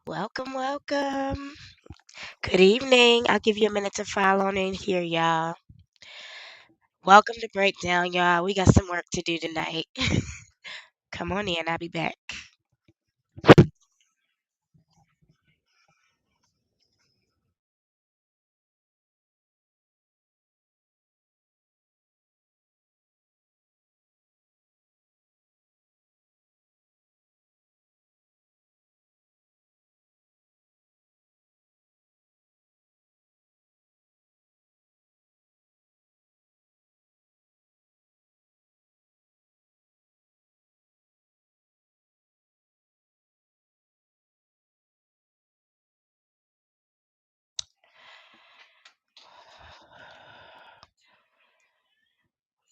Welcome, welcome. Good evening. I'll give you a minute to file on in here, y'all. Welcome to Breakdown, y'all. We got some work to do tonight. Come on in, I'll be back.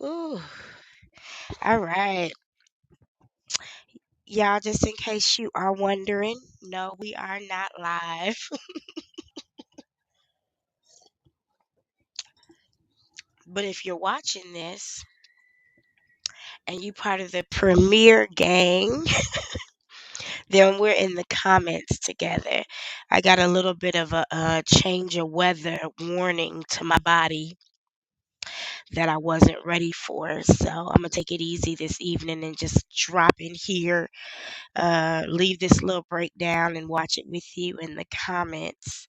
Ooh, all right. Y'all, just in case you are wondering, no, we are not live. But if you're watching this and you part of the premiere gang, then we're in the comments together. I got a little bit of a change of weather warning to my body that I wasn't ready for. So I'm gonna take it easy this evening and just drop in here, leave this little breakdown and watch it with you in the comments.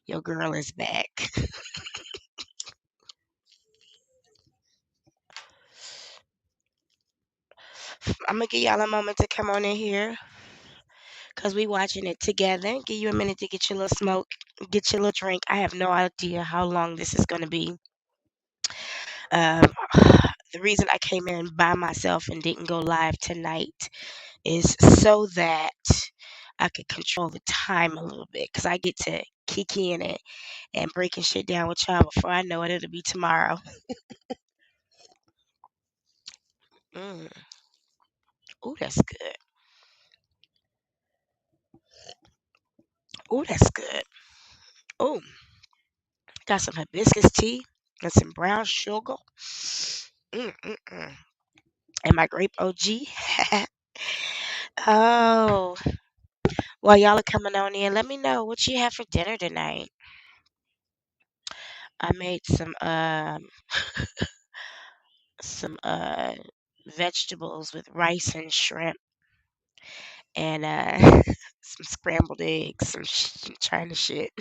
Your girl is back. I'm gonna give y'all a moment to come on in here because we watching it together. Give you a minute to get your little smoke, get your little drink. I have no idea how long this is gonna be. Um, the reason I came in by myself and didn't go live tonight is so that I could control the time a little bit because I get to kick in and breaking shit down with y'all before I know it, it'll be tomorrow. Mm. Oh, that's good. Oh, that's good. Oh, got some hibiscus tea and some brown sugar. Mm. And my grape OG. Oh, while y'all are coming on in, let me know what you have for dinner tonight. I made some vegetables with rice and shrimp and some scrambled eggs, some China shit.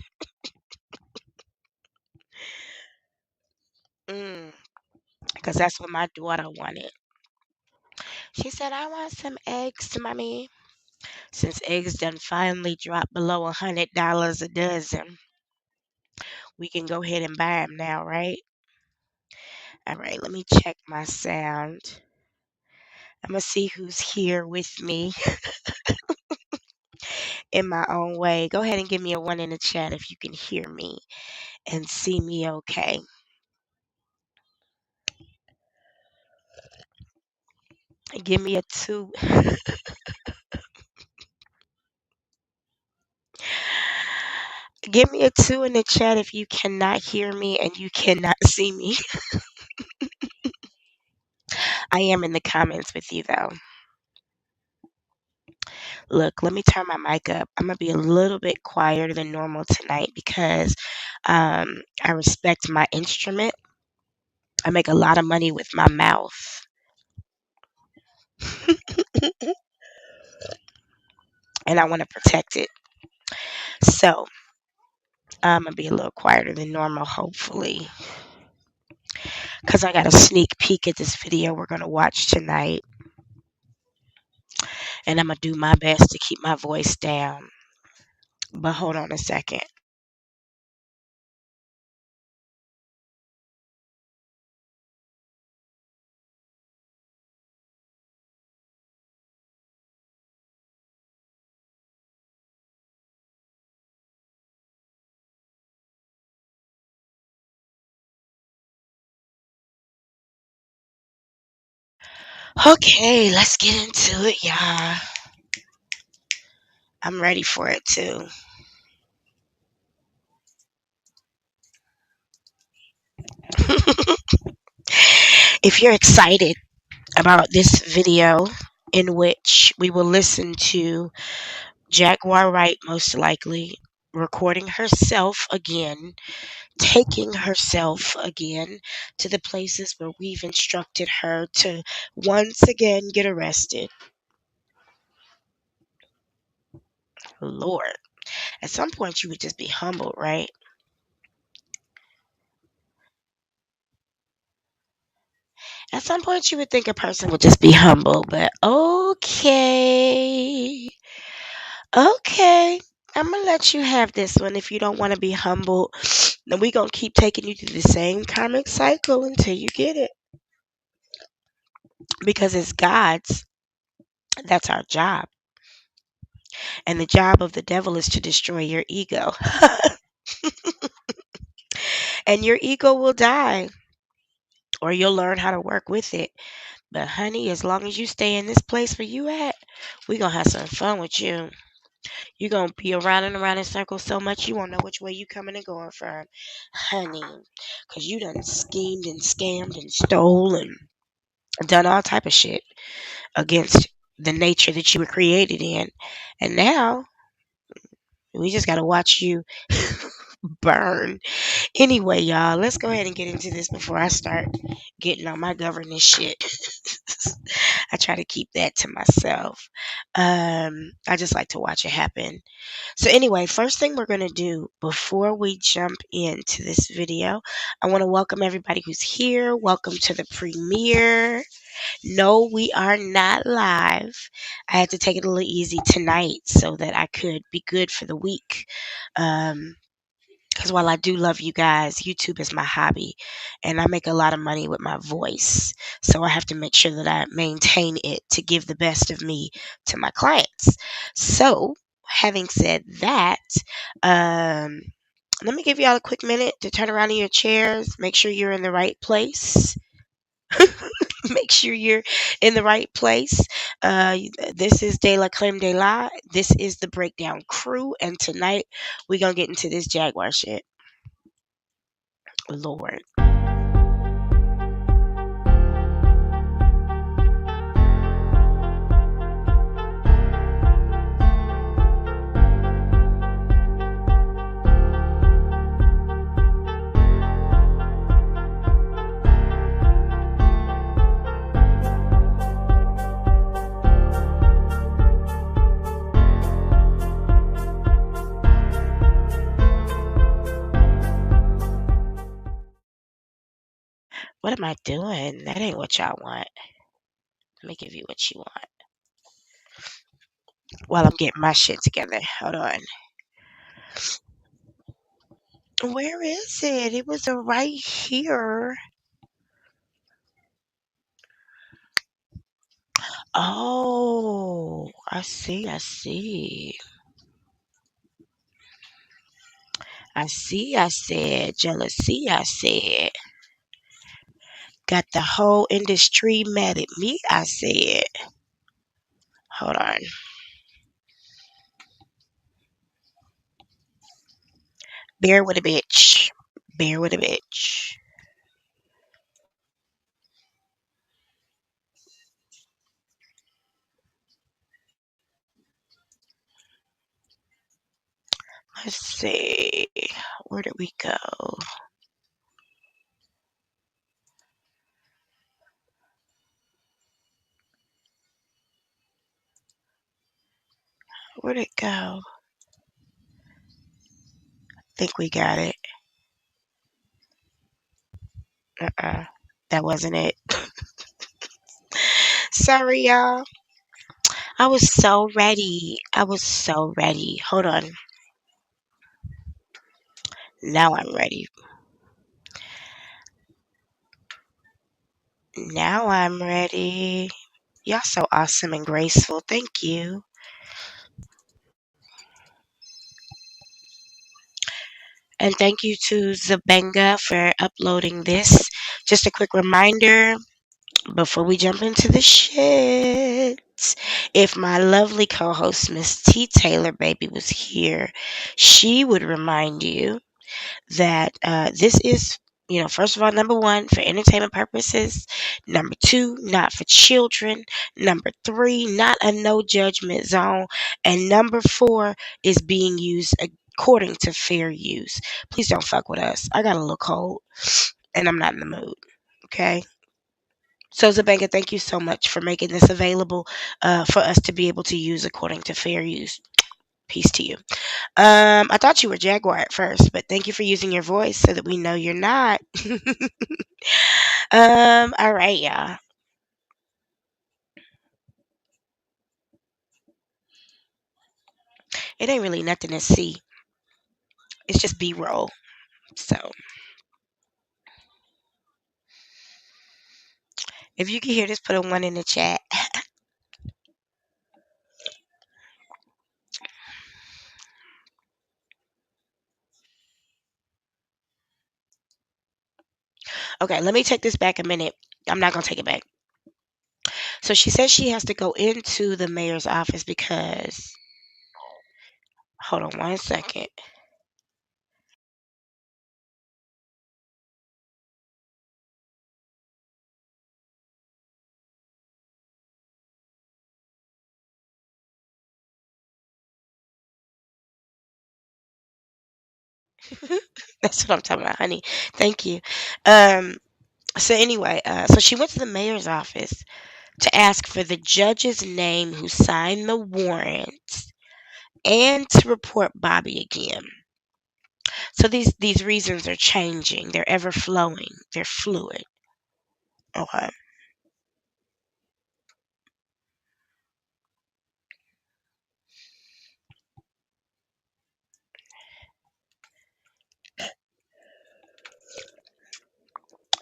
Mm, because that's what my daughter wanted. She said, "I want some eggs, mommy." Since eggs done finally dropped below $100 a dozen, we can go ahead and buy them now, right? All right, let me check my sound. I'm gonna see who's here with me in my own way. Go ahead and give me a one in the chat if you can hear me and see me okay. Give me a two. Give me a two in the chat if you cannot hear me and you cannot see me. I am in the comments with you though. Look, let me turn my mic up. I'm gonna be a little bit quieter than normal tonight because I respect my instrument. I make a lot of money with my mouth, and I want to protect it. So I'm gonna be a little quieter than normal, hopefully, because I got a sneak peek at this video we're gonna watch tonight, and I'm gonna do my best to keep my voice down. But hold on a second. Okay, let's get into it, y'all. I'm ready for it too. If you're excited about this video, in which we will listen to Jaguar Wright, most likely, recording herself again, taking herself again to the places where we've instructed her to once again get arrested. Lord, at some point you would just be humbled, right? At some point you would think a person would just be humble, but okay. Okay. I'm gonna let you have this one if you don't want to be humbled. Then we gonna keep taking you through the same karmic cycle until you get it. Because it's God's. That's our job. And the job of the devil is to destroy your ego. And your ego will die. Or you'll learn how to work with it. But honey, as long as you stay in this place where you at, we gonna have some fun with you. You're gonna be around and around in circles so much you won't know which way you coming and going from, honey. Cause you done schemed and scammed and stole and done all type of shit against the nature that you were created in. And now we just gotta watch you burn. Anyway, y'all, let's go ahead and get into this before I start getting on my governance shit. I try to keep that to myself. I just like to watch it happen. So anyway, first thing we're going to do before we jump into this video, I want to welcome everybody who's here. Welcome to the premiere. No, we are not live. I had to take it a little easy tonight so that I could be good for the week. Because while I do love you guys, YouTube is my hobby and I make a lot of money with my voice. So I have to make sure that I maintain it to give the best of me to my clients. So, having said that, um, let me give y'all a quick minute to turn around in your chairs, make sure you're in the right place. Make sure you're in the right place. This is DELACREMEDELA. This is the Breakdown Crew, and tonight we're gonna get into this Jaguar shit. Lord. What am I doing? That ain't what y'all want. Let me give you what you want. While I'm getting my shit together. Hold on. Where is it? It was right here. Oh, I see, I see. I see, I said. Jealousy, I said. Got the whole industry mad at me, I said. Hold on. Bear with a bitch. Bear with a bitch. Let's see. Where did we go? Where'd it go? Think we got it. That wasn't it. Sorry, y'all. I was so ready. I was so ready. Hold on. Now I'm ready. Now I'm ready. Y'all so awesome and graceful. Thank you. And thank you to Zabenga for uploading this. Just a quick reminder before we jump into the shit. If my lovely co host, Miss T. Taylor Baby, was here, she would remind you that this is First of all, number one, for entertainment purposes. Number two, not for children. Number three, not a no judgment zone. And number four is being used according to fair use. Please don't fuck with us. I got a little cold and I'm not in the mood. Okay. So, Zabanga, thank you so much for making this available for us to be able to use according to fair use. Peace to you. I thought you were Jaguar at first, but thank you for using your voice so that we know you're not. All right, y'all. It ain't really nothing to see. It's just B-roll. So if you can hear this, put a one in the chat. Okay, let me take this back a minute. I'm not gonna take it back. So she says she has to go into the mayor's office because hold on one second. That's what I'm talking about, honey. Thank you. Um so anyway, so she went to the mayor's office to ask for the judge's name who signed the warrant and to report Bobby again. So these reasons are changing. They're ever flowing. They're fluid. Okay.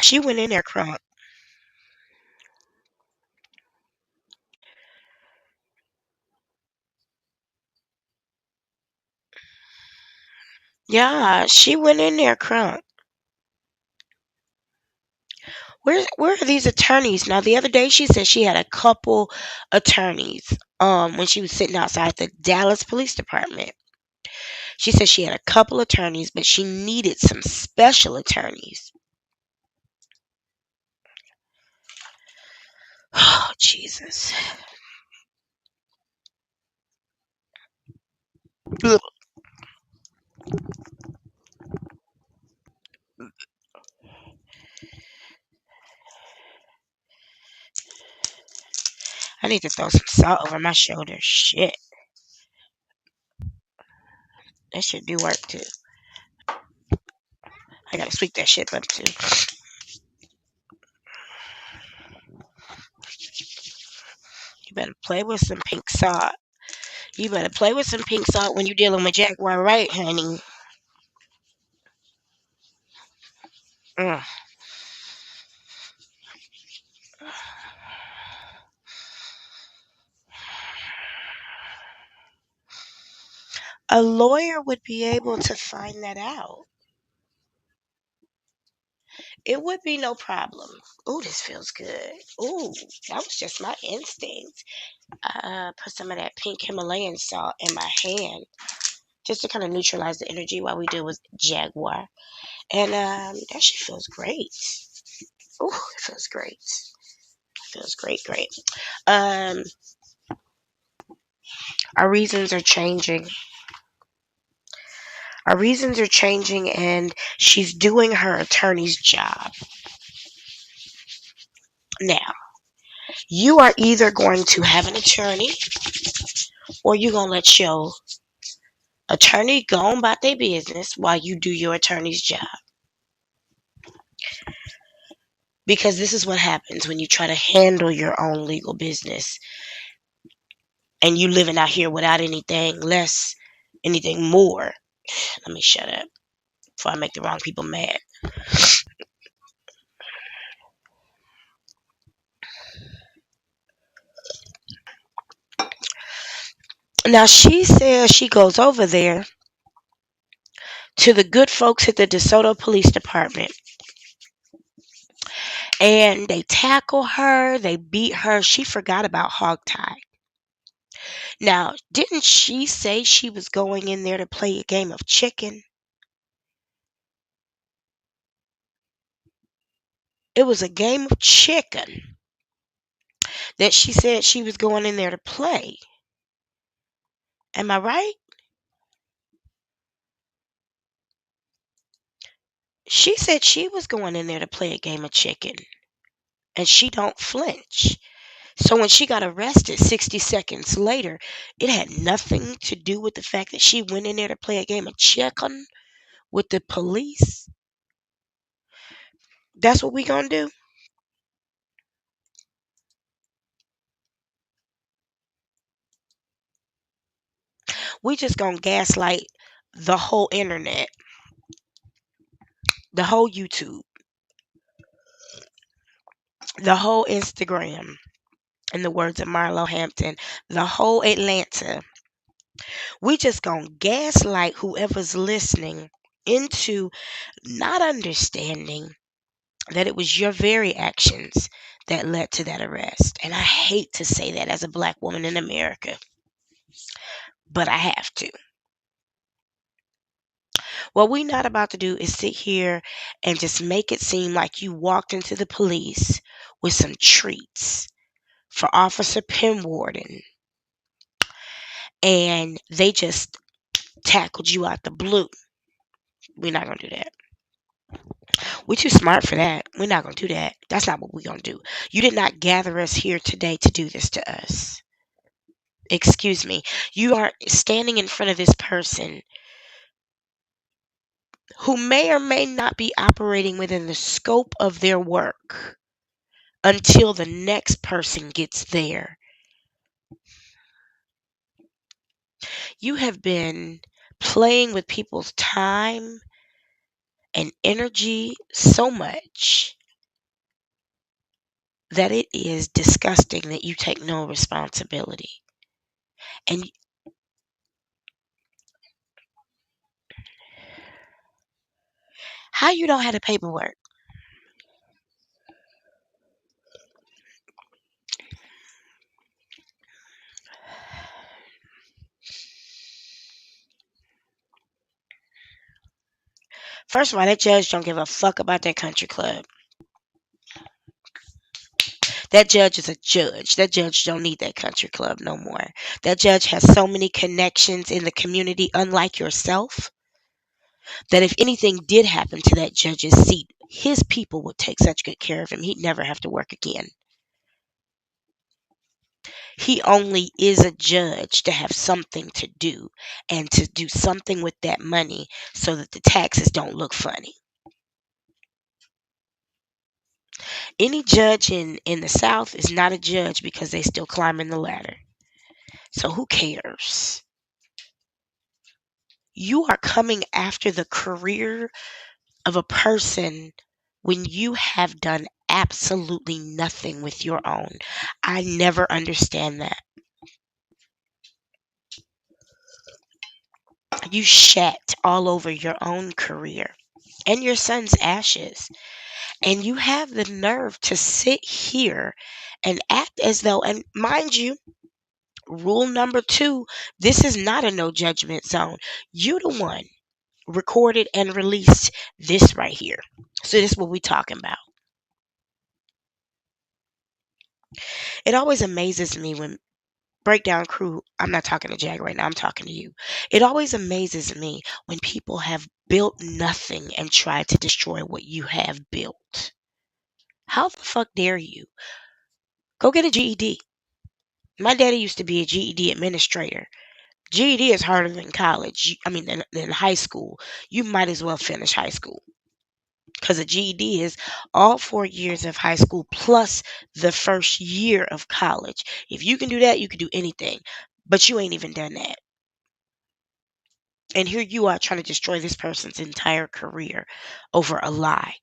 She went in there crunk. Yeah, she went in there crunk. Where are these attorneys? Now the other day she said she had a couple attorneys. When she was sitting outside the Dallas Police Department. She said she had a couple attorneys, but she needed some special attorneys. Oh, Jesus. Ugh. I need to throw some salt over my shoulder. Shit. That should do work too. I gotta sweep that shit up too. You better play with some pink salt. You better play with some pink salt when you're dealing with Jaguar, right, honey? Mm. A lawyer would be able to find that out. It would be no problem. Ooh, this feels good. Ooh, that was just my instinct. Put some of that pink Himalayan salt in my hand just to kind of neutralize the energy while we deal with Jaguar. And that shit feels great. Ooh, it feels great. Feels great, great. Um, our reasons are changing. Our reasons are changing, and she's doing her attorney's job. Now, you are either going to have an attorney or you're going to let your attorney go on about their business while you do your attorney's job. Because this is what happens when you try to handle your own legal business and you living out here without anything less, anything more. Let me shut up before I make the wrong people mad. Now, she says she goes over there to the good folks at the DeSoto Police Department and they tackle her, they beat her. She forgot about hogtie. Now, didn't she say she was going in there to play a game of chicken? It was a game of chicken that she said she was going in there to play. Am I right? She said she was going in there to play a game of chicken, and she don't flinch. So when she got arrested 60 seconds later, it had nothing to do with the fact that she went in there to play a game of chicken with the police. That's what we gonna do? We just gonna gaslight the whole internet, the whole YouTube, the whole Instagram, in the words of Marlo Hampton, the whole Atlanta. We just gonna gaslight whoever's listening into not understanding that it was your very actions that led to that arrest. And I hate to say that as a black woman in America, but I have to. What we not about to do is sit here and just make it seem like you walked into the police with some treats for Officer Penwarden and they just tackled you out the blue. We're not gonna do that. We're too smart for that. We're not gonna do that. That's not what we're gonna do. You did not gather us here today to do this to us. Excuse me. You are standing in front of this person who may or may not be operating within the scope of their work until the next person gets there. You have been playing with people's time and energy so much that it is disgusting that you take no responsibility. And how you don't have the paperwork? First of all, that judge don't give a fuck about that country club. That judge is a judge. That judge don't need that country club no more. That judge has so many connections in the community, unlike yourself, that if anything did happen to that judge's seat, his people would take such good care of him, he'd never have to work again. He only is a judge to have something to do and to do something with that money so that the taxes don't look funny. Any judge in the South is not a judge because they still climbing the ladder. So who cares? You are coming after the career of a person when you have done absolutely nothing with your own. I never understand that. You shat all over your own career and your son's ashes. And you have the nerve to sit here and act as though, and mind you, rule number two, this is not a no judgment zone. You the one recorded and released this right here. So this is what we talking about. It always amazes me when breakdown crew, I'm not talking to Jag right now, I'm talking to you. It always amazes me when people have built nothing and tried to destroy what you have built. How the fuck dare you? Go get a GED. My daddy used to be a GED administrator. GED is harder than college. I mean, than high school. You might as well finish high school because a GED is all 4 years of high school plus the first year of college. If you can do that, you can do anything. But you ain't even done that. And here you are trying to destroy this person's entire career over a lie.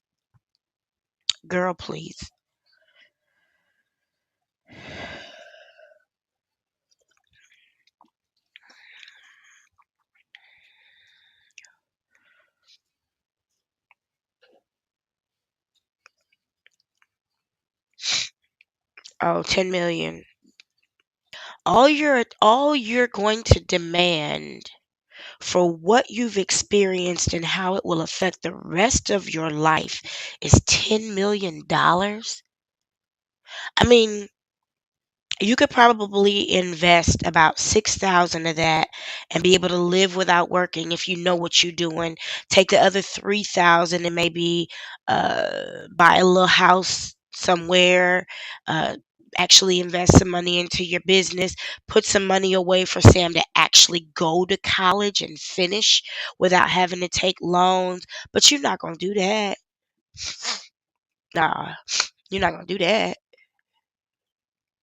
Girl, please. Oh, 10 million. All you're going to demand for what you've experienced and how it will affect the rest of your life is $10 million. I mean, you could probably invest about 6,000 of that and be able to live without working if you know what you're doing. Take the other 3,000 and maybe buy a little house somewhere. Uh, Actually invest some money into your business. Put some money away for Sam to actually go to college and finish without having to take loans. But you're not gonna do that. Nah, you're not gonna do that.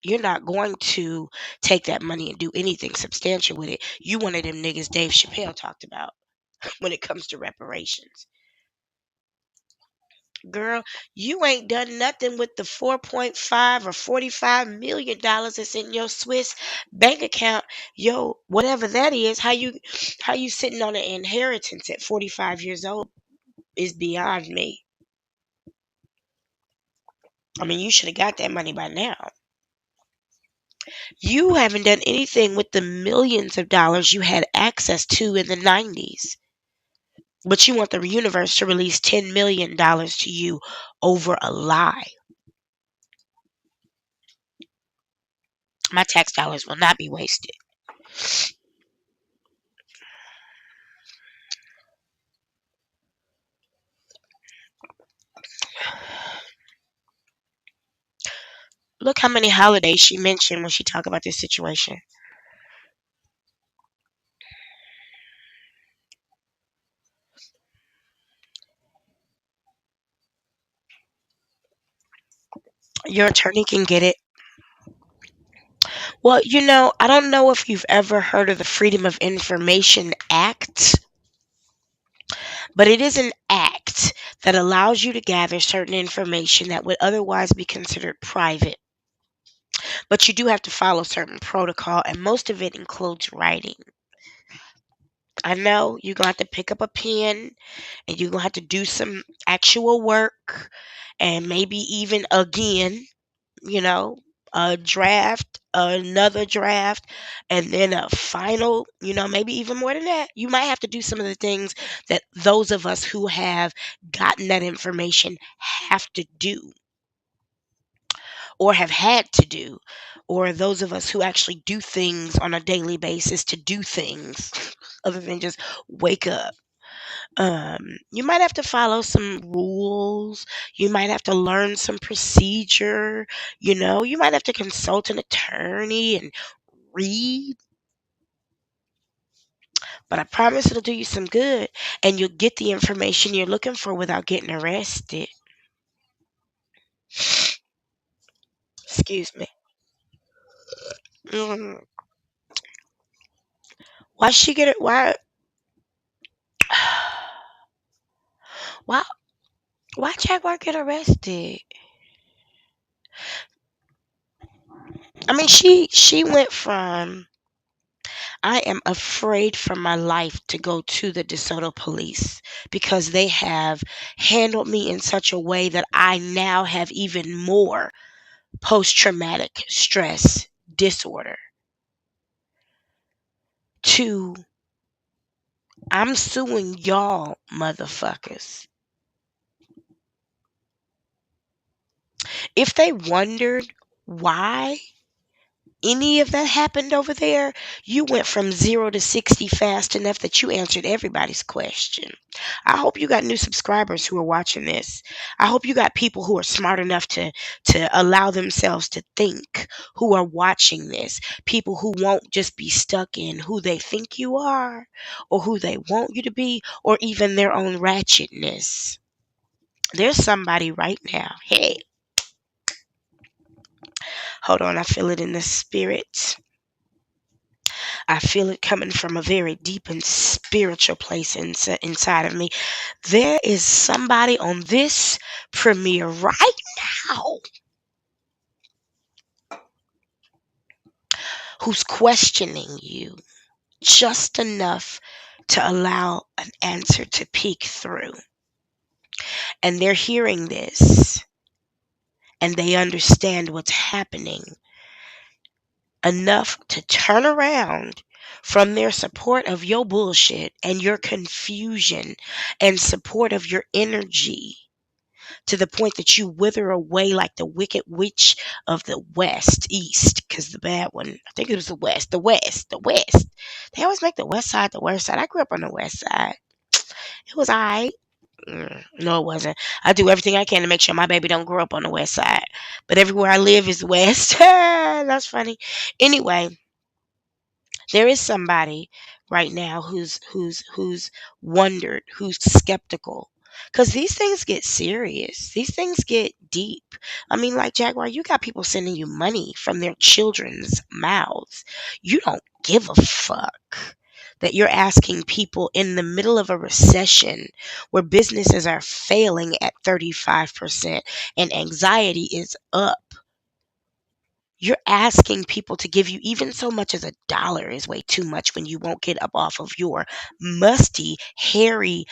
You're not going to take that money and do anything substantial with it. You one of them niggas Dave Chappelle talked about when it comes to reparations. Girl, you ain't done nothing with the 4.5 or $45 million that's in your Swiss bank account. Yo, whatever that is, how you sitting on an inheritance at 45 years old is beyond me. I mean, you should have got that money by now. You haven't done anything with the millions of dollars you had access to in the 90s. But you want the universe to release $10 million to you over a lie. My tax dollars will not be wasted. Look how many holidays she mentioned when she talked about this situation. Your attorney can get it. Well, I don't know if you've ever heard of the Freedom of Information Act, but it is an act that allows you to gather certain information that would otherwise be considered private. But you do have to follow certain protocol, and most of it includes writing. I know you're gonna have to pick up a pen and you're gonna have to do some actual work and maybe even again, you know, a draft, another draft, and then a final, maybe even more than that. You might have to do some of the things that those of us who have gotten that information have to do or have had to do, or those of us who actually do things on a daily basis to do things other than just wake up. You might have to follow some rules. You might have to learn some procedure. You might have to consult an attorney and read. But I promise it'll do you some good, and you'll get the information you're looking for without getting arrested. Excuse me. Mm. Why she get it? Why? Why? Why Jaguar get arrested? I mean, she went from I am afraid for my life to go to the DeSoto police because they have handled me in such a way that I now have even more post traumatic stress disorder. To I'm suing y'all motherfuckers. If they wondered why any of that happened over there, you went from 0 to 60 fast enough that you answered everybody's question. I hope you got new subscribers who are watching this. I hope you got people who are smart enough to allow themselves to think, who are watching this. People who won't just be stuck in who they think you are or who they want you to be or even their own ratchetness. There's somebody right now. Hey, hold on, I feel it in the spirit. I feel it coming from a very deep and spiritual place inside of me. There is somebody on this premiere right now who's questioning you just enough to allow an answer to peek through. And they're hearing this and they understand what's happening enough to turn around from their support of your bullshit and your confusion and support of your energy to the point that you wither away like the wicked witch of the West, East, because the bad one, I think it was the West, the West. They always make the West Side the worst side. I grew up on the West Side. It was alright. No, it wasn't. I do everything I can to make sure my baby don't grow up on the West Side, but everywhere I live is West. That's funny. Anyway, there is somebody right now who's wondered, who's skeptical, because these things get serious, these things get deep. I mean, like, Jaguar, you got people sending you money from their children's mouths. You don't give a fuck that you're asking people in the middle of a recession where businesses are failing at 35% and anxiety is up. You're asking people to give you even so much as $1 is way too much when you won't get up off of your musty, hairy,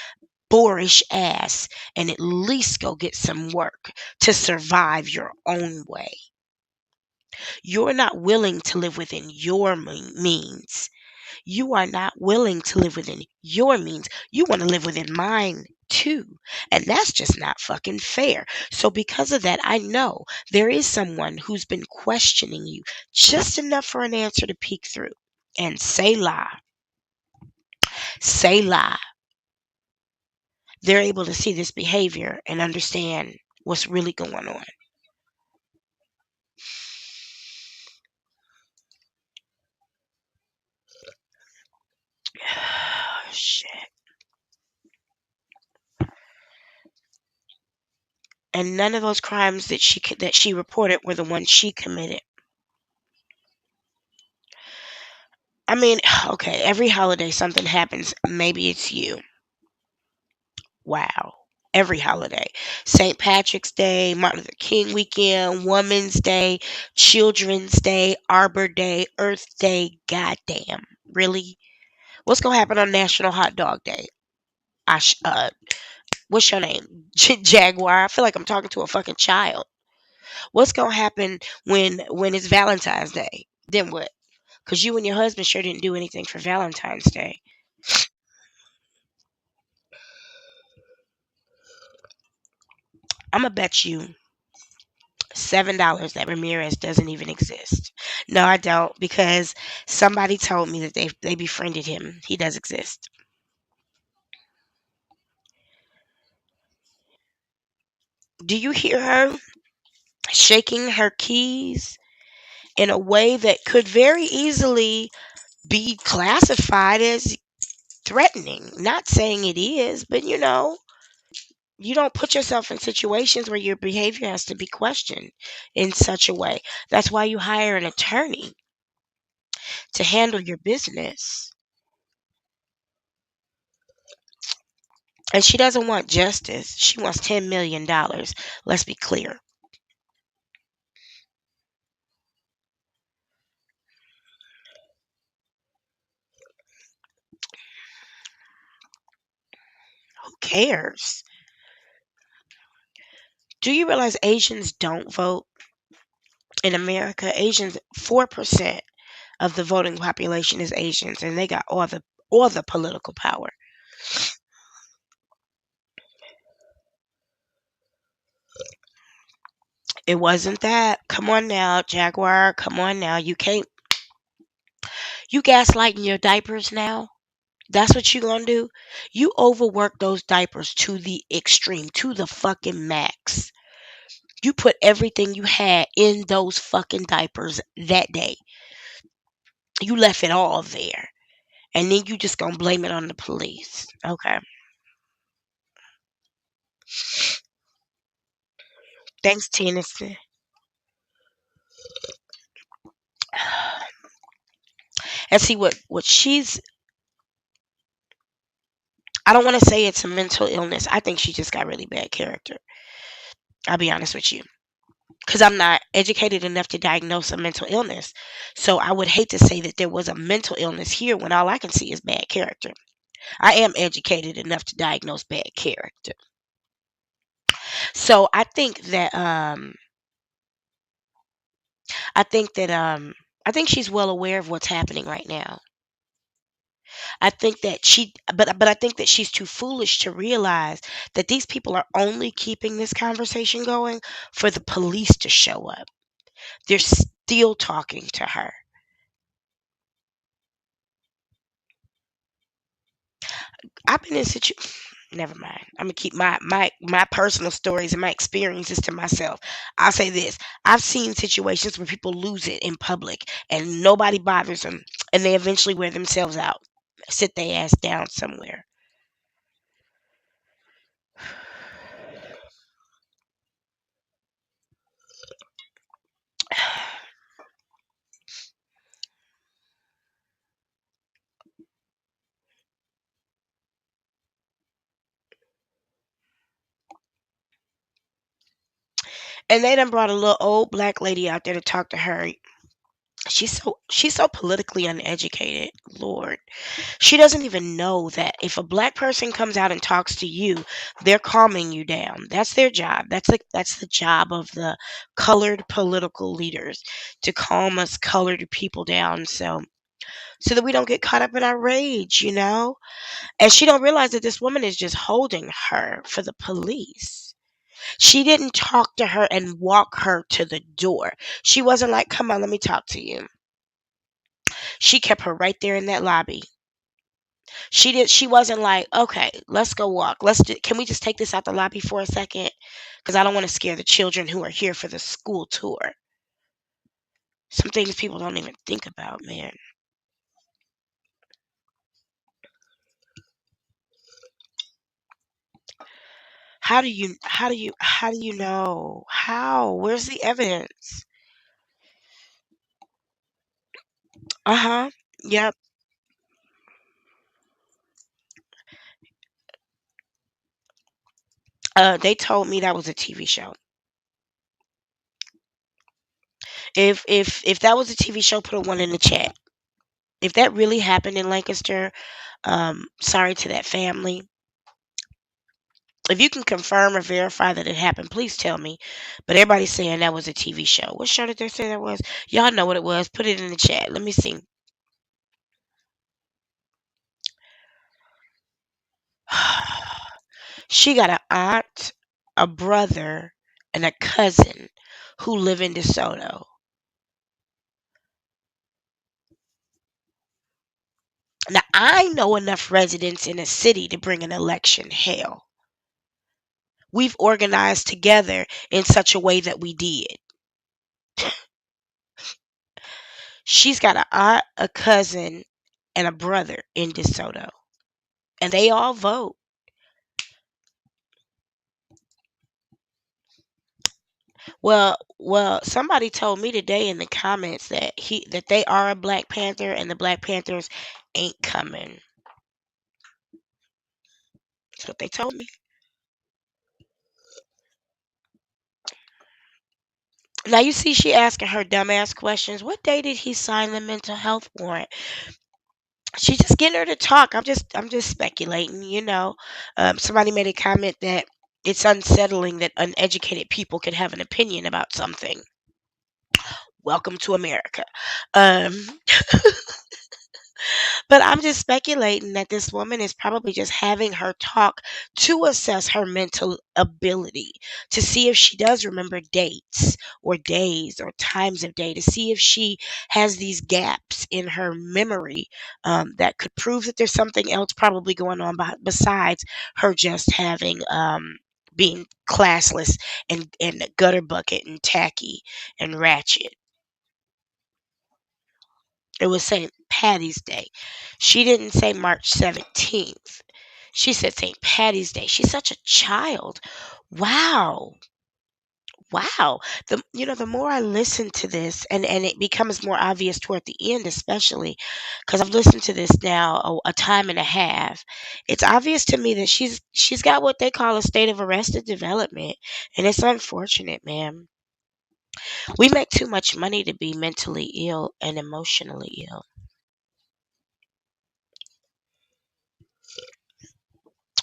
boorish ass and at least go get some work to survive your own way. You're not willing to live within your means. You are not willing to live within your means. You want to live within mine too. And that's just not fucking fair. So, because of that, I know there is someone who's been questioning you just enough for an answer to peek through. And say lie. They're able to see this behavior and understand what's really going on. Shit. And none of those crimes that she reported were the ones she committed. I mean, okay, every holiday something happens. Maybe it's you. Wow. Every holiday. St. Patrick's Day, Martin Luther King weekend, Women's Day, Children's Day, Arbor Day, Earth Day. Goddamn. Really? What's going to happen on National Hot Dog Day? What's your name? Jaguar. I feel like I'm talking to a fucking child. What's going to happen when it's Valentine's Day? Then what? Because you and your husband sure didn't do anything for Valentine's Day. I'm going to bet you $7 that Ramirez doesn't even exist. No, I don't, because somebody told me that they befriended him. He does exist. Do you hear her shaking her keys in a way that could very easily be classified as threatening? Not saying it is, but you don't put yourself in situations where your behavior has to be questioned in such a way. That's why you hire an attorney to handle your business. And she doesn't want justice. She wants $10 million. Let's be clear. Who cares? Do you realize Asians don't vote in America? Asians, 4% of the voting population is Asians, and they got all the political power. It wasn't that. Come on now, Jaguar. Come on now. You gaslighting your diapers now? That's what you gonna do? You overwork those diapers to the extreme, to the fucking max. You put everything you had in those fucking diapers that day. You left it all there. And then you just gonna blame it on the police. Okay. Thanks, Tennyson. And see what she's I don't want to say it's a mental illness. I think she just got really bad character. I'll be honest with you. Because I'm not educated enough to diagnose a mental illness. So I would hate to say that there was a mental illness here when all I can see is bad character. I am educated enough to diagnose bad character. So I think that I think she's well aware of what's happening right now. I think that but I think that she's too foolish to realize that these people are only keeping this conversation going for the police to show up. They're still talking to her. I've been in situ Never mind. I'm gonna keep my personal stories and my experiences to myself. I'll say this: I've seen situations where people lose it in public and nobody bothers them, and they eventually wear themselves out, sit their ass down somewhere. And they done brought a little old black lady out there to talk to her. She's so politically uneducated. Lord, she doesn't even know that if a black person comes out and talks to you, they're calming you down. That's their job. That's the job of the colored political leaders, to calm us colored people down, so that we don't get caught up in our rage. And she don't realize that this woman is just holding her for the police. She didn't talk to her and walk her to the door. She wasn't like, "Come on, let me talk to you." She kept her right there in that lobby. She wasn't like, "Okay, let's go walk. Can we just take this out the lobby for a second? Because I don't want to scare the children who are here for the school tour." Some things people don't even think about, man. How do you know? How? Where's the evidence? Uh-huh. Yep. They told me that was a TV show. If that was a TV show, put a one in the chat. If that really happened in Lancaster, sorry to that family. If you can confirm or verify that it happened, please tell me. But everybody's saying that was a TV show. What show did they say that was? Y'all know what it was. Put it in the chat. Let me see. She got an aunt, a brother, and a cousin who live in DeSoto. Now, I know enough residents in a city to bring an election. Hell, we've organized together in such a way that we did. She's got an aunt, a cousin, and a brother in DeSoto, and they all vote. Well, somebody told me today in the comments that they are a Black Panther and the Black Panthers ain't coming. That's what they told me. Now you see, she asking her dumbass questions. What day did he sign the mental health warrant? She just getting her to talk. I'm just speculating. Somebody made a comment that it's unsettling that uneducated people can have an opinion about something. Welcome to America. Um, But I'm just speculating that this woman is probably just having her talk to assess her mental ability, to see if she does remember dates or days or times of day, to see if she has these gaps in her memory, that could prove that there's something else probably going on besides her just having. Being classless and gutter bucket and tacky and ratchet. It was St. Patty's Day. She didn't say March 17th. She said St. Patty's Day. She's such a child. Wow. Wow. The more I listen to this, and it becomes more obvious toward the end, especially because I've listened to this now a time and a half. It's obvious to me that she's got what they call a state of arrested development, and it's unfortunate, man. We make too much money to be mentally ill and emotionally ill.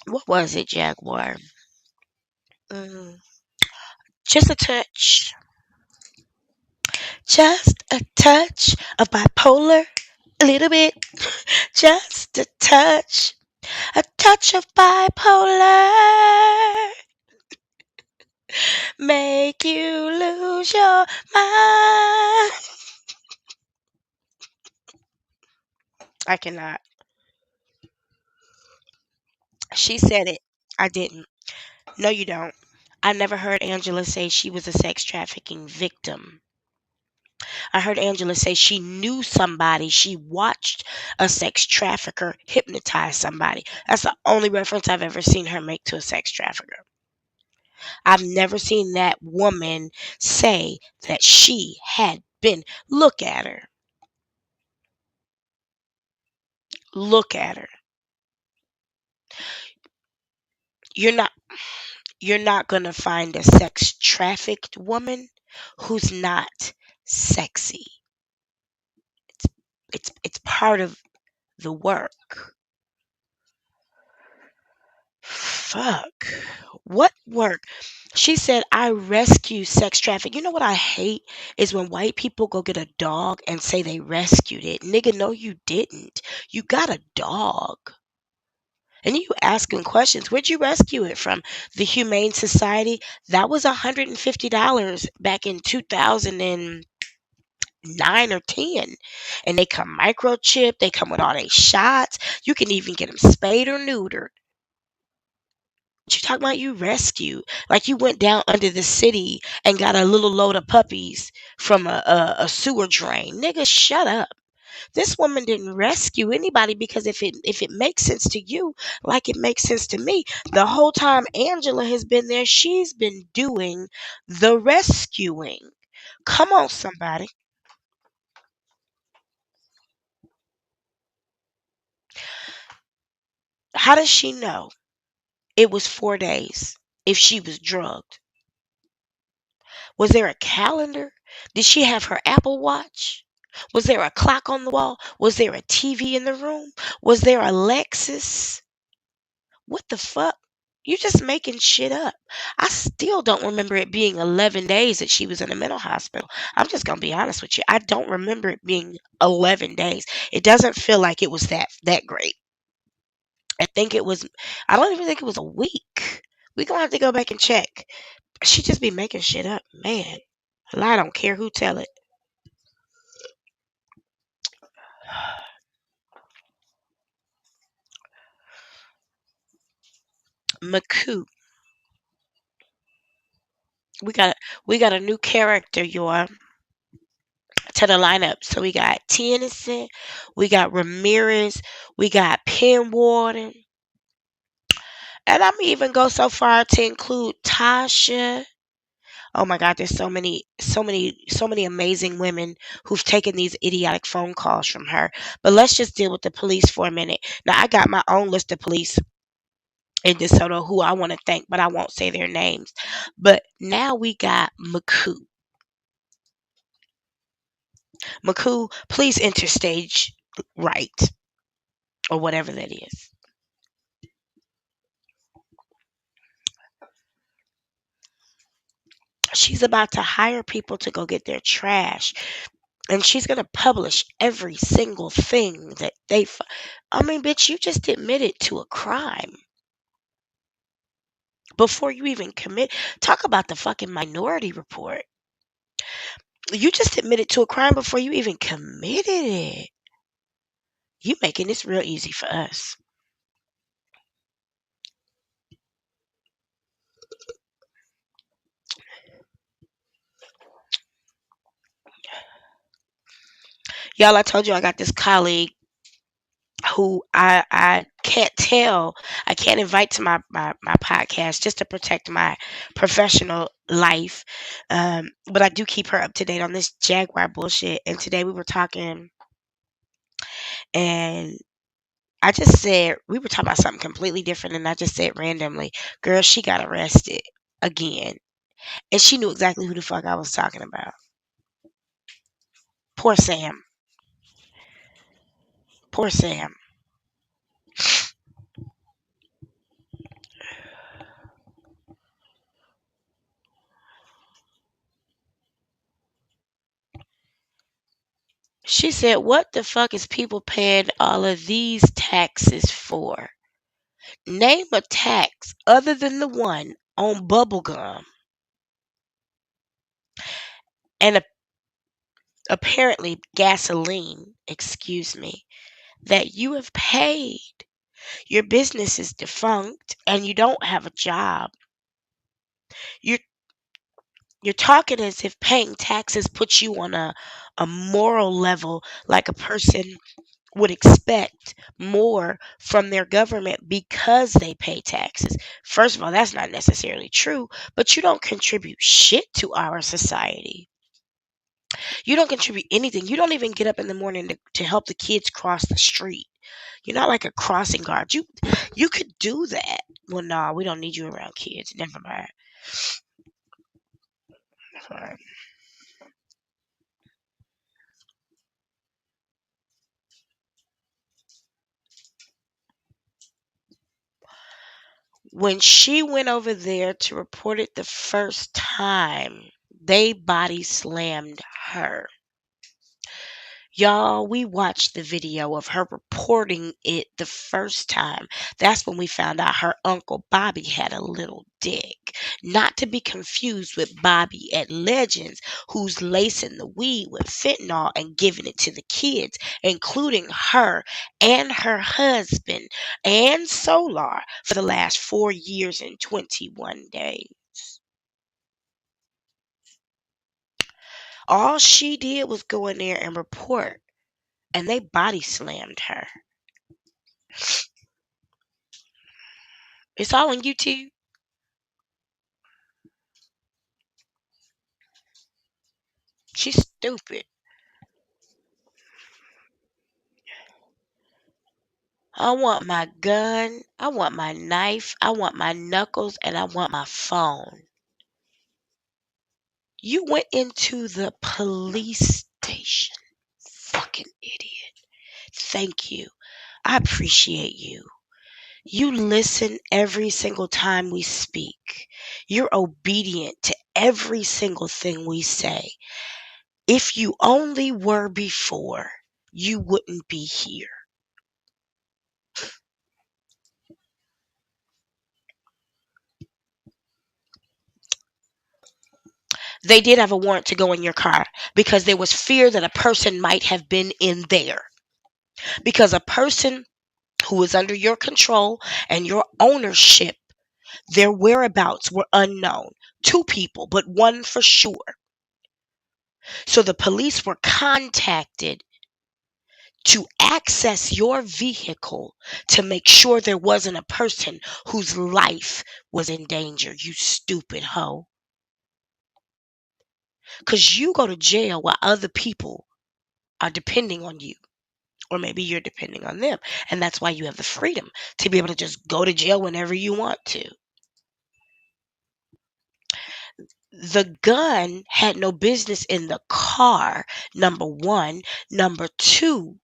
What was it, Jaguar? Mm, just a touch. Just a touch of bipolar. A little bit, just a touch of bipolar, make you lose your mind. I cannot. She said it. I didn't. No, you don't. I never heard Angela say she was a sex trafficking victim. I heard Angela say she knew somebody. She watched a sex trafficker hypnotize somebody. That's the only reference I've ever seen her make to a sex trafficker. I've never seen that woman say that she had been. Look at her. Look at her. You're not you're not going to find a sex trafficked woman who's not sexy. It's part of the work. Fuck. What work? She said, I rescue sex traffic. You know what I hate is when white people go get a dog and say they rescued it. Nigga, no, you didn't. You got a dog. And you asking questions. Where'd you rescue it from? The Humane Society? That was $150 back in 2009 or 10. And they come microchip. They come with all their shots. You can even get them spayed or neutered. What you talking about? You rescue? Like you went down under the city and got a little load of puppies from a sewer drain. Nigga, shut up. This woman didn't rescue anybody because if it makes sense to you, like it makes sense to me, the whole time Angela has been there, she's been doing the rescuing. Come on, somebody. How does she know it was 4 days if she was drugged? Was there a calendar? Did she have her Apple Watch? Was there a clock on the wall? Was there a TV in the room? Was there a Lexus? What the fuck? You just making shit up. I still don't remember it being 11 days that she was in a mental hospital. I'm just going to be honest with you. I don't remember it being 11 days. It doesn't feel like it was that great. I don't even think it was a week. We're going to have to go back and check. She just be making shit up, man. I don't care who tell it. McCoo. We got we got a new character, y'all, to the lineup. So we got Tennyson, we got Ramirez, we got Penwater, and I'm even go so far to include Tasha. Oh my God, there's so many amazing women who've taken these idiotic phone calls from her. But let's just deal with the police for a minute. Now I got my own list of police in DeSoto who I want to thank, but I won't say their names. But now we got McCoo. McCoo, please enter stage right or whatever that is. She's about to hire people to go get their trash, and she's going to publish every single thing that I mean, bitch, you just admitted to a crime before you even commit. Talk about the fucking Minority Report. You just admitted to a crime before you even committed it. You making this real easy for us. Y'all, I told you I got this colleague who I can't tell, I can't invite to my podcast just to protect my professional life. But I do keep her up to date on this Jaguar bullshit. And today we were talking, and I just said, we were talking about something completely different. And I just said randomly, girl, she got arrested again. And she knew exactly who the fuck I was talking about. Poor Sam. Poor Sam. She said, "What the fuck is people paying all of these taxes for? Name a tax other than the one on bubblegum and apparently gasoline, excuse me, that you have paid. Your business is defunct and you don't have a job. You're you're talking as if paying taxes puts you on a moral level like a person would expect more from their government because they pay taxes. First of all, that's not necessarily true, but you don't contribute shit to our society. You don't contribute anything. You don't even get up in the morning to help the kids cross the street. You're not like a crossing guard. You could do that. Well, nah, we don't need you around kids. Never mind. Never mind. When she went over there to report it the first time, they body slammed her. Y'all, we watched the video of her reporting it the first time. That's when we found out her uncle Bobby had a little dick. Not to be confused with Bobby at Legends, who's lacing the weed with fentanyl and giving it to the kids, including her and her husband and Solar for the last 4 years and 21 days. All she did was go in there and report, and they body slammed her. It's all on YouTube. She's stupid. I want my gun, I want my knife, I want my knuckles, and I want my phone. You went into the police station. Fucking idiot. Thank you. I appreciate you. You listen every single time we speak. You're obedient to every single thing we say. If you only were before, you wouldn't be here. They did have a warrant to go in your car because there was fear that a person might have been in there. Because a person who is under your control and your ownership, their whereabouts were unknown. Two people, but one for sure. So the police were contacted to access your vehicle to make sure there wasn't a person whose life was in danger. You stupid hoe. Because you go to jail while other people are depending on you. Or maybe you're depending on them. And that's why you have the freedom to be able to just go to jail whenever you want to. The gun had no business in the car, number one. Number two,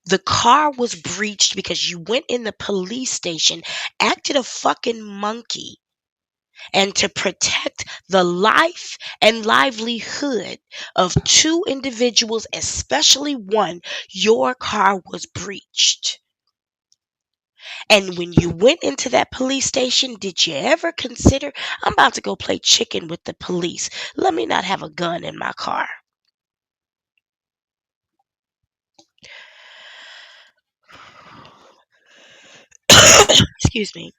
the car was breached because you went in the police station, acted a fucking monkey, and to protect the life and livelihood of two individuals, especially one, your car was breached. And when you went into that police station, did you ever consider, I'm about to go play chicken with the police. Let me not have a gun in my car. Excuse me.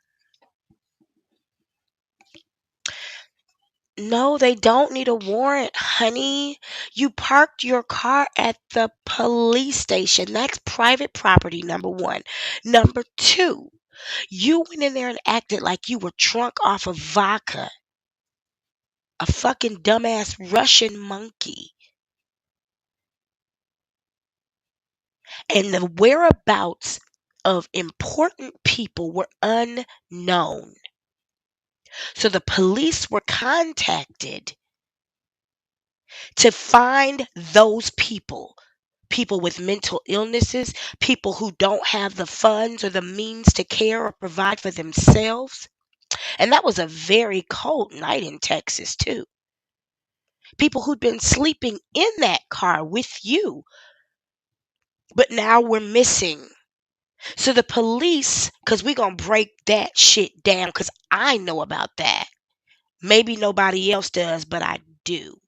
No, they don't need a warrant, honey. You parked your car at the police station. That's private property, number one. Number two, you went in there and acted like you were drunk off of vodka, a fucking dumbass Russian monkey. And the whereabouts of important people were unknown. So the police were contacted to find those people. People with mental illnesses, people who don't have the funds or the means to care or provide for themselves. And that was a very cold night in Texas, too. People who'd been sleeping in that car with you. But now we're missing. So the police, because we're going to break that shit down, because I know about that. Maybe nobody else does, but I do.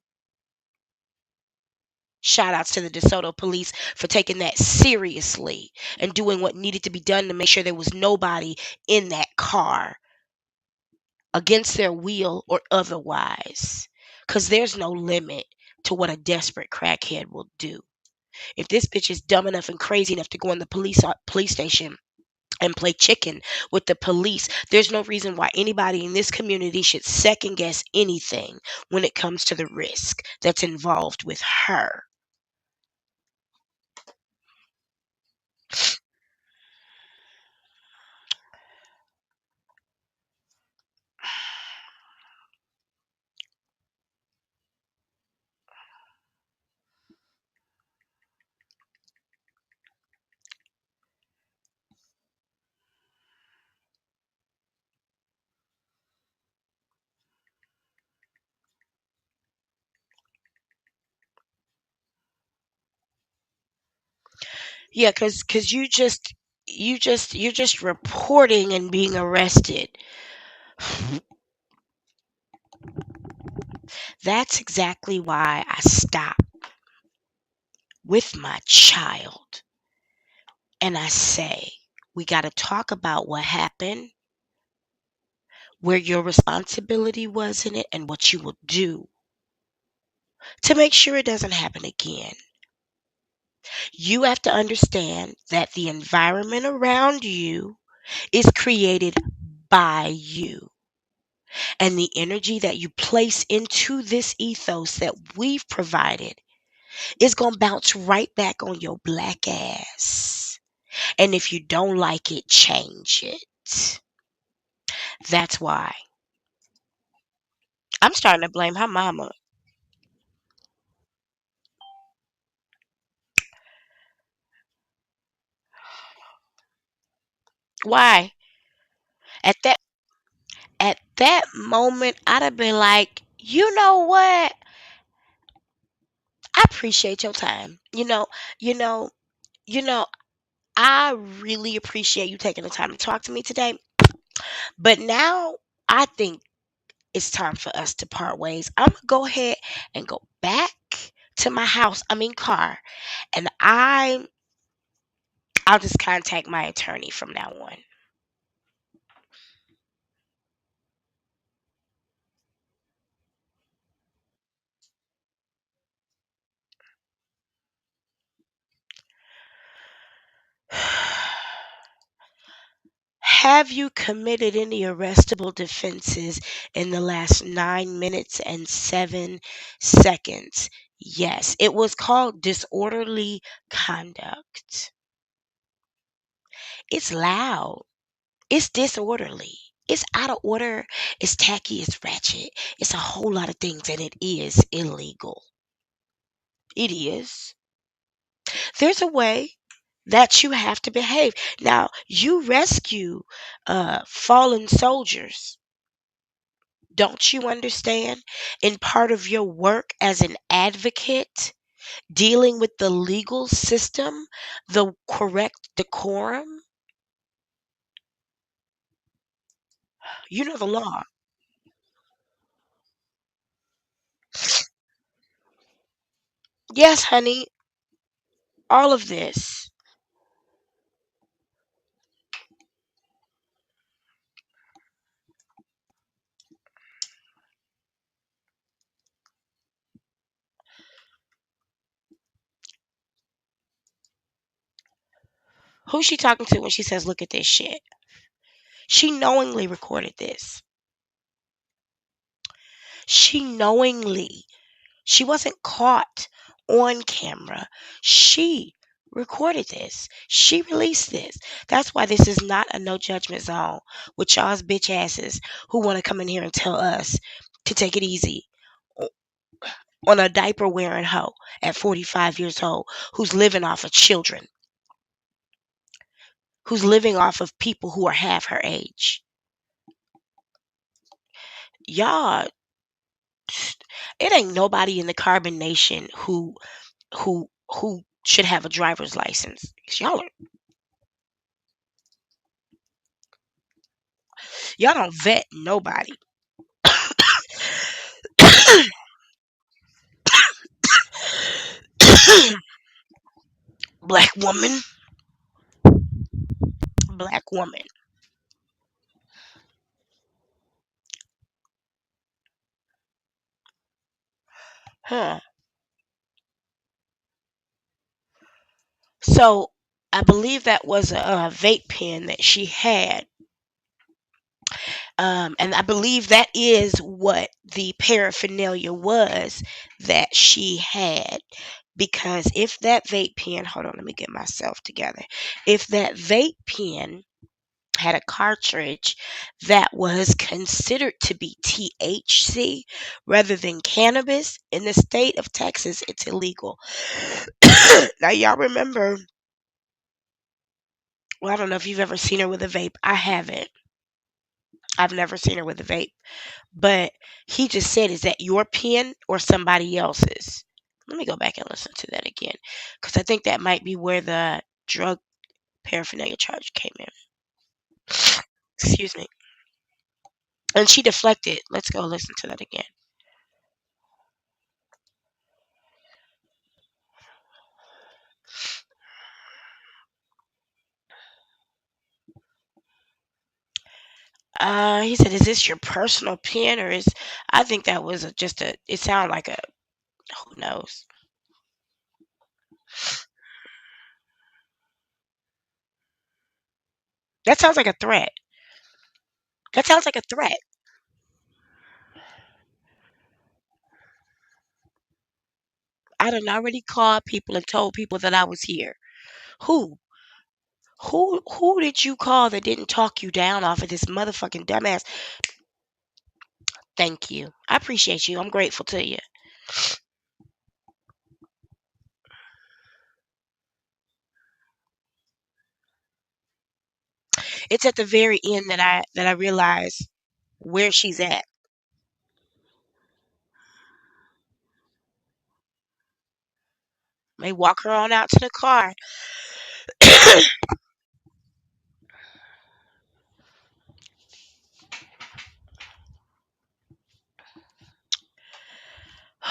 Shout outs to the DeSoto police for taking that seriously and doing what needed to be done to make sure there was nobody in that car against their will or otherwise. Because there's no limit to what a desperate crackhead will do. If this bitch is dumb enough and crazy enough to go in the police station and play chicken with the police, there's no reason why anybody in this community should second guess anything when it comes to the risk that's involved with her. Yeah, cause you're just reporting and being arrested. That's exactly why I stopped with my child and I say, we got to talk about what happened, where your responsibility was in it, and what you will do to make sure it doesn't happen again. You have to understand that the environment around you is created by you. And the energy that you place into this ethos that we've provided is going to bounce right back on your black ass. And if you don't like it, change it. That's why I'm starting to blame her mama. Why? At that moment, I'd have been like, you know what? I appreciate your time. You know, you know, I really appreciate you taking the time to talk to me today. But now I think it's time for us to part ways. I'm gonna go ahead and go back to my house. I mean car, and I'll just contact my attorney from now on. Have you committed any arrestable defenses in the last 9 minutes and 7 seconds? Yes, it was called disorderly conduct. It's loud. It's disorderly. It's out of order. It's tacky. It's ratchet. It's a whole lot of things, and it is illegal. It is. There's a way that you have to behave. Now, you rescue fallen soldiers. Don't you understand? In part of your work as an advocate, dealing with the legal system, the correct decorum, you know the law. Yes, honey, all of this. Who's she talking to when she says, look at this shit? She knowingly recorded this. She knowingly. She wasn't caught on camera. She recorded this. She released this. That's why this is not a no judgment zone with y'all's bitch asses who want to come in here and tell us to take it easy on a diaper wearing hoe at 45 years old who's living off of children, who's living off of people who are half her age. Y'all, it ain't nobody in the carbon nation who should have a driver's license. 'Cause y'all don't vet nobody. Black woman, black woman. Huh. So I believe that was a vape pen that she had. And I believe that is what the paraphernalia was that she had. Because if that vape pen, hold on, let me get myself together. If that vape pen had a cartridge that was considered to be THC rather than cannabis, in the state of Texas, it's illegal. Now, y'all remember, well, I don't know if you've ever seen her with a vape. I haven't. I've never seen her with a vape. But he just said, "Is that your pen or somebody else's?" Let me go back and listen to that again because I think that might be where the drug paraphernalia charge came in. Excuse me. And she deflected. Let's go listen to that again. He said, "Is this your personal pen or is?" I think that was just a. It sounded like a. Who knows? That sounds like a threat. That sounds like a threat. I done already called people and told people that I was here. Who? Who did you call that didn't talk you down off of this motherfucking dumbass? Thank you. I appreciate you. I'm grateful to you. It's at the very end that I realize where she's at. They walk her on out to the car.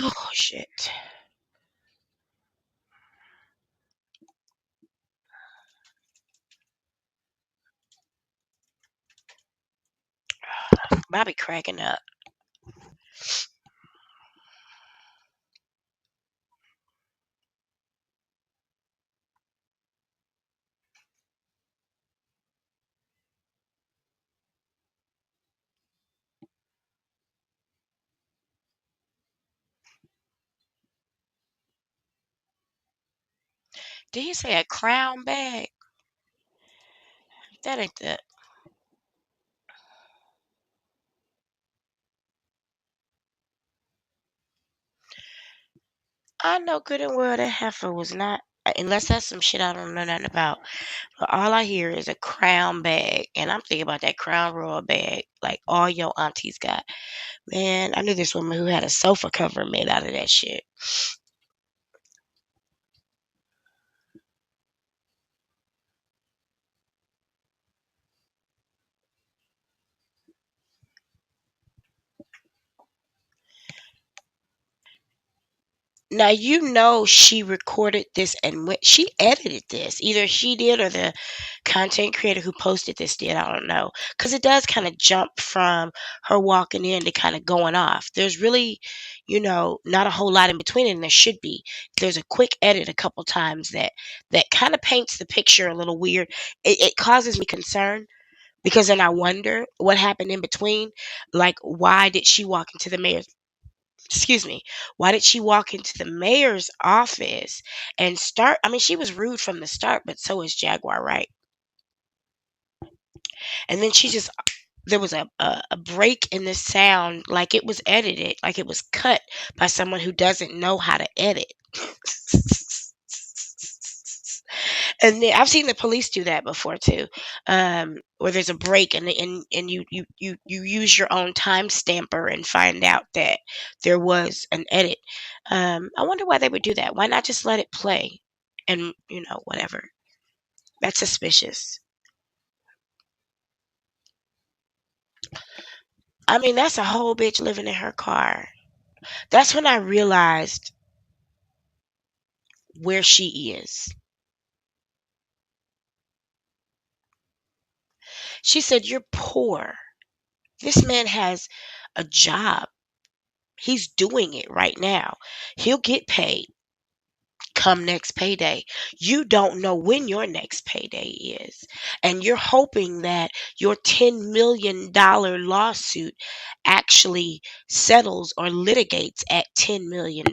Oh shit. Bobby cracking up. Did he say a crown bag? That ain't the. I know good and well that heifer was not. Unless that's some shit I don't know nothing about. But all I hear is a crown bag. And I'm thinking about that crown royal bag like all your aunties got. Man, I knew this woman who had a sofa cover made out of that shit. Now you know she recorded this and she edited this. Either she did or the content creator who posted this did. I don't know. Because it does kind of jump from her walking in to kind of going off. There's really, not a whole lot in between, and there should be. There's a quick edit a couple times that kind of paints the picture a little weird. It causes me concern because then I wonder what happened in between. Like, why did she walk into the mayor's excuse me, why did she walk into the mayor's office and start? I mean, she was rude from the start, but so is Jaguar, right? And then there was a break in the sound, like it was edited, like it was cut by someone who doesn't know how to edit. And then I've seen the police do that before too, where there's a break and you use your own time stamper and find out that there was an edit. I wonder why they would do that. Why not just let it play? And, whatever. That's suspicious. I mean, that's a whole bitch living in her car. That's when I realized where she is. She said, "You're poor. This man has a job. He's doing it right now. He'll get paid come next payday. You don't know when your next payday is. And you're hoping that your $10 million lawsuit actually settles or litigates at $10 million.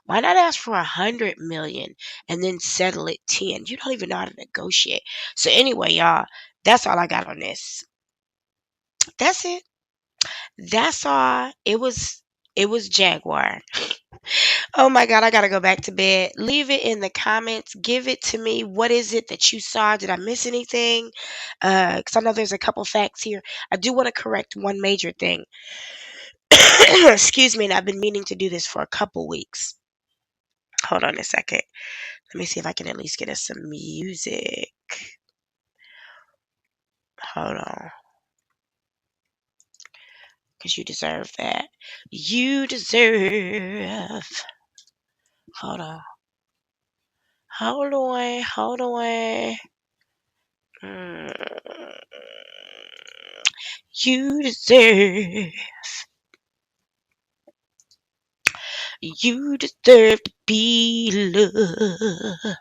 Why not ask for 100 million and then settle at 10? You don't even know how to negotiate." So anyway, y'all, that's all I got on this. That's it. That's all. It was Jaguar. Oh my God, I gotta go back to bed. Leave it in the comments. Give it to me. What is it that you saw? Did I miss anything? Because I know there's a couple facts here. I do want to correct one major thing. Excuse me, and I've been meaning to do this for a couple weeks. Hold on a second. Let me see if I can at least get us some music. Hold on, because you deserve that. You deserve. Hold on. Hold on. Hold on. Mm. You deserve. You deserve to be loved.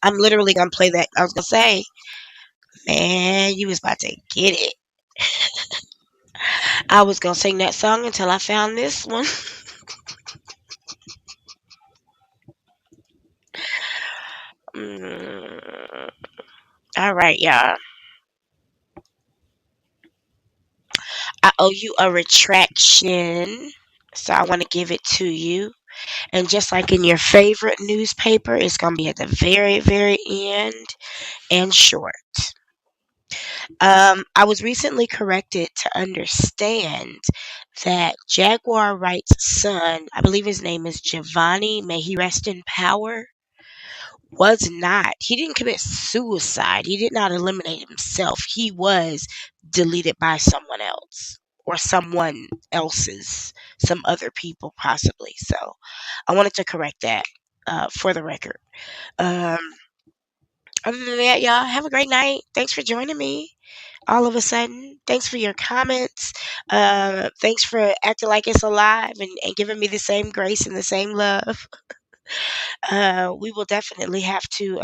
I'm literally gonna play that. I was gonna say, man, you was about to get it. I was gonna sing that song until I found this one. Mm, all right, y'all. I owe you a retraction, so I want to give it to you. And just like in your favorite newspaper, it's gonna be at the very, very end and short. I was recently corrected to understand that Jaguar Wright's son, I believe his name is Giovanni, may he rest in power, was not. He didn't commit suicide. He did not eliminate himself. He was deleted by someone else or someone else's, some other people possibly. So I wanted to correct that for the record. Um, Other than that, y'all, have a great night. Thanks for joining me all of a sudden. Thanks for your comments. Thanks for acting like it's alive and giving me the same grace and the same love. We will definitely have to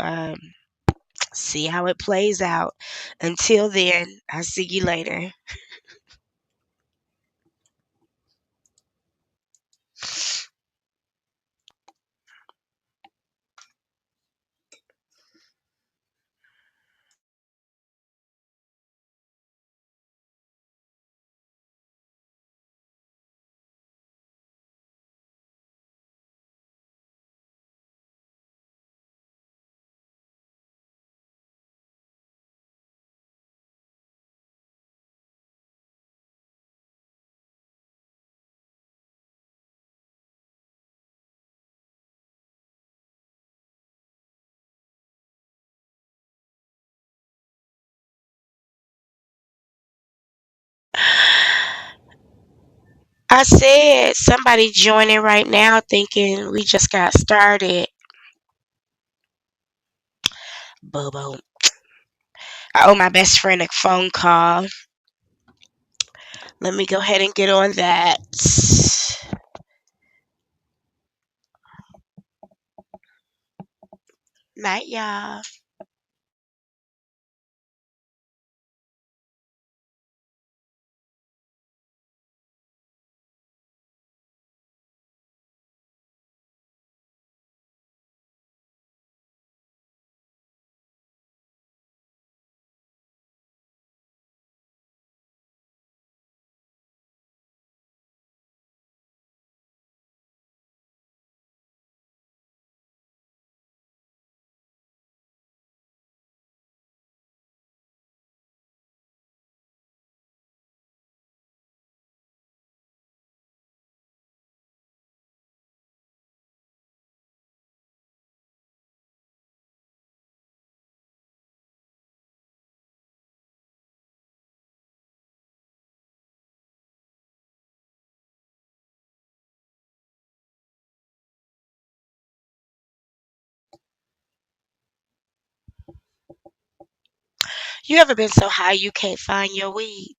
see how it plays out. Until then, I'll see you later. I said somebody joining right now thinking we just got started. Bobo. I owe my best friend a phone call. Let me go ahead and get on that. Night, y'all. You ever been so high you can't find your weed?